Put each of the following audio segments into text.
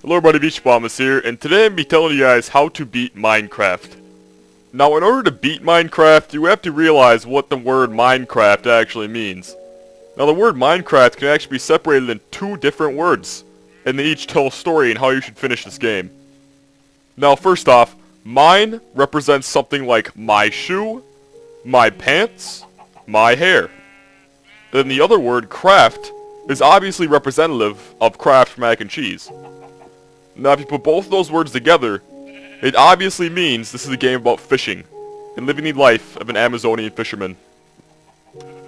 Hello everybody, beachedhippopotamus here, and today I'm going to be telling you guys how to beat Minecraft. Now, in order to beat Minecraft, you have to realize what the word Minecraft actually means. Now, the word Minecraft can actually be separated in two different words, and they each tell a story and how you should finish this game. Now, first off, mine represents something like my shoe, my pants, my hair. Then the other word, craft, is obviously representative of Kraft mac and cheese. Now, if you put both of those words together, it obviously means this is a game about fishing and living the life of an Amazonian fisherman.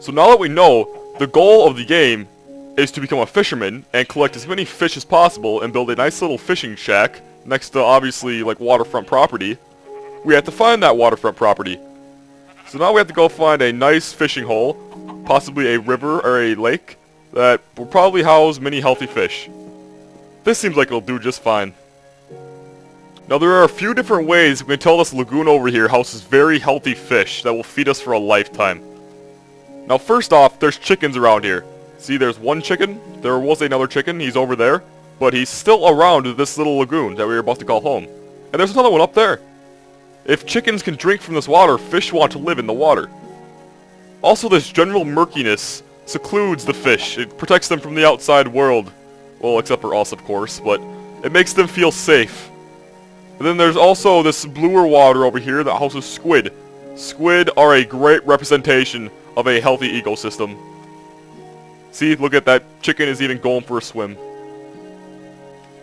So now that we know, the goal of the game is to become a fisherman and collect as many fish as possible and build a nice little fishing shack next to obviously like waterfront property. We have to find that waterfront property. So now we have to go find a nice fishing hole, possibly a river or a lake, that will probably house many healthy fish. This seems like it'll do just fine. Now there are a few different ways we can tell this lagoon over here houses very healthy fish that will feed us for a lifetime. Now first off, there's chickens around here. See, there's one chicken, there was another chicken, he's over there, but he's still around this little lagoon that we were about to call home. And there's another one up there. If chickens can drink from this water, fish want to live in the water. Also, this general murkiness secludes the fish. It protects them from the outside world. Well, except for us, of course, but it makes them feel safe. And then there's also this bluer water over here that houses squid. Squid are a great representation of a healthy ecosystem. See, look at that chicken is even going for a swim.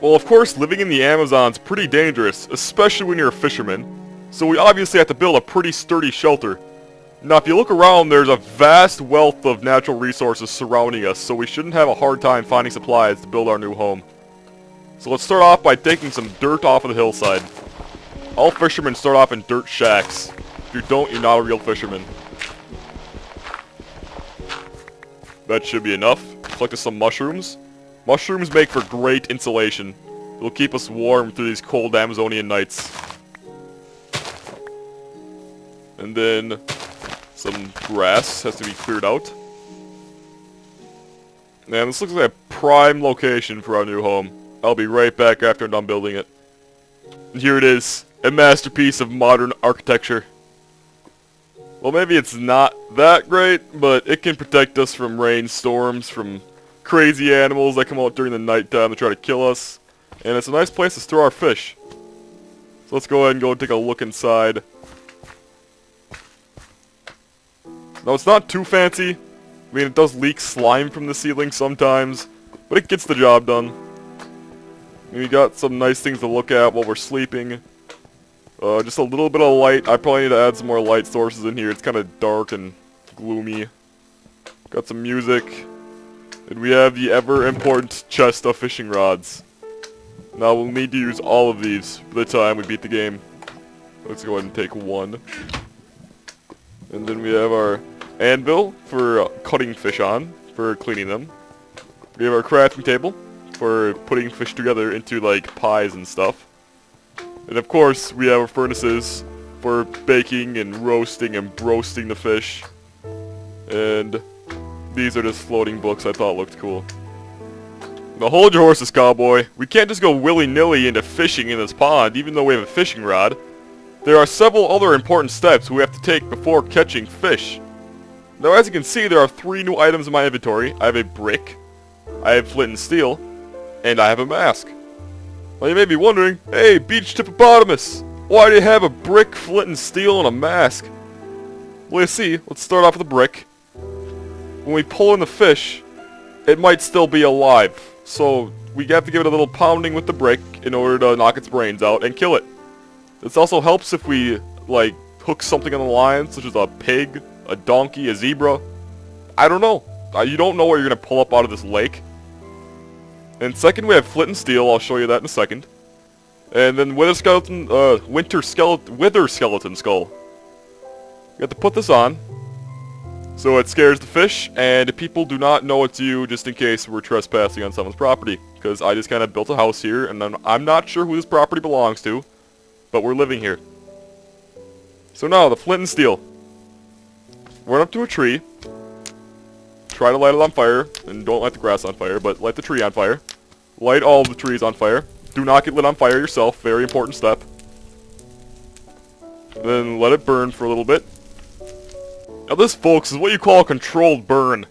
Well, of course, living in the Amazon's pretty dangerous, especially when you're a fisherman. So we obviously have to build a pretty sturdy shelter. Now, if you look around, there's a vast wealth of natural resources surrounding us, so we shouldn't have a hard time finding supplies to build our new home. So let's start off by taking some dirt off of the hillside. All fishermen start off in dirt shacks. If you don't, you're not a real fisherman. That should be enough. Collected some mushrooms. Mushrooms make for great insulation. It'll keep us warm through these cold Amazonian nights. And then some grass has to be cleared out. Man, this looks like a prime location for our new home. I'll be right back after I'm done building it. And here it is, a masterpiece of modern architecture. Well, maybe it's not that great, but it can protect us from rainstorms, from crazy animals that come out during the nighttime to try to kill us. And it's a nice place to store our fish. So let's go ahead and go take a look inside. Now, it's not too fancy. I mean, it does leak slime from the ceiling sometimes, but it gets the job done. And we got some nice things to look at while we're sleeping. Just a little bit of light. I probably need to add some more light sources in here. It's kind of dark and gloomy. Got some music. And we have the ever-important chest of fishing rods. Now, we'll need to use all of these by the time we beat the game. Let's go ahead and take one. And then we have our anvil for cutting fish on, for cleaning them. We have our crafting table for putting fish together into like pies and stuff. And of course, we have our furnaces for baking and roasting and broasting the fish. And these are just floating books I thought looked cool. Now hold your horses, cowboy. We can't just go willy-nilly into fishing in this pond, even though we have a fishing rod. There are several other important steps we have to take before catching fish. Now, as you can see, there are 3 new items in my inventory. I have a brick, I have flint and steel, and I have a mask. Now, you may be wondering, hey, beachedhippopotamus, why do you have a brick, flint and steel, and a mask? Well, you see, let's start off with a brick. When we pull in the fish, it might still be alive. So, we have to give it a little pounding with the brick in order to knock its brains out and kill it. This also helps if we, like, hook something on the line, such as a pig, a donkey, a zebra. I don't know. You don't know what you're going to pull up out of this lake. And second, we have flint and steel. I'll show you that in a second. And then wither skeleton skull. You have to put this on, so it scares the fish, and people do not know it's you, just in case we're trespassing on someone's property. Because I just kind of built a house here, and I'm not sure who this property belongs to. But we're living here. So now, the flint and steel. Run up to a tree. Try to light it on fire. And don't light the grass on fire, but light the tree on fire. Light all of the trees on fire. Do not get lit on fire yourself. Very important step. Then let it burn for a little bit. Now this, folks, is what you call a controlled burn.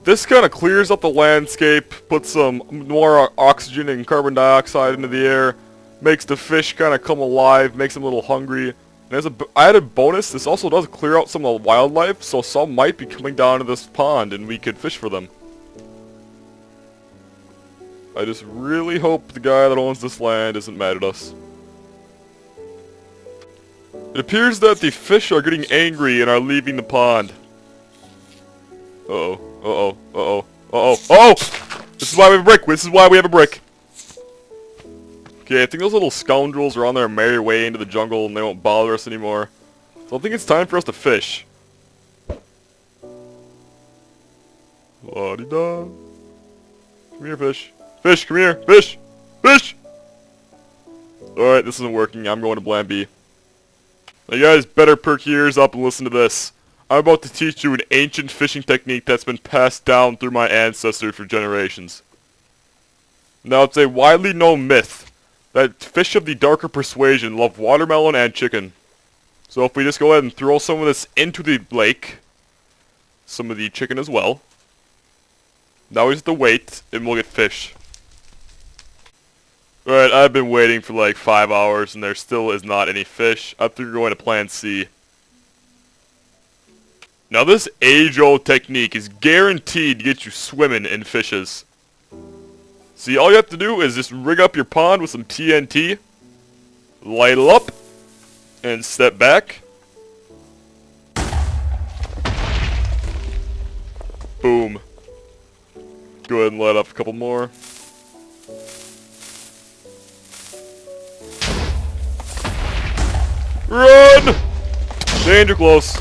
This kind of clears up the landscape, puts some more oxygen and carbon dioxide into the air, makes the fish kind of come alive, makes them a little hungry. And as an added bonus, this also does clear out some of the wildlife, so some might be coming down to this pond and we could fish for them. I just really hope the guy that owns this land isn't mad at us. It appears that the fish are getting angry and are leaving the pond. Uh-oh, uh-oh, uh-oh, uh-oh, oh! This is why we have a brick! This is why we have a brick! Okay, I think those little scoundrels are on their merry way into the jungle and they won't bother us anymore. So I think it's time for us to fish. La-di-da. Come here, fish. Fish, come here! Fish! Fish! Alright, this isn't working. I'm going to plan B. Now you guys better perk your ears up and listen to this. I'm about to teach you an ancient fishing technique that's been passed down through my ancestors for generations. Now it's a widely known myth that fish of the darker persuasion love watermelon and chicken. So if we just go ahead and throw some of this into the lake, some of the chicken as well. Now we just have to wait and we'll get fish. Alright, I've been waiting for like 5 hours and there still is not any fish. I think we're going to plan C. Now this age-old technique is guaranteed to get you swimming in fishes. See, all you have to do is just rig up your pond with some TNT, light it up, and step back. Boom. Go ahead and light up a couple more. Run! Danger close.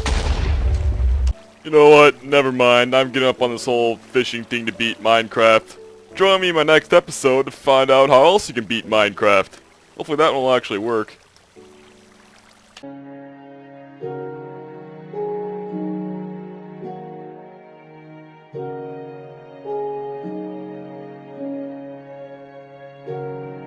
You know what? Never mind. I'm getting up on this whole fishing thing to beat Minecraft. Join me in my next episode to find out how else you can beat Minecraft. Hopefully that one will actually work.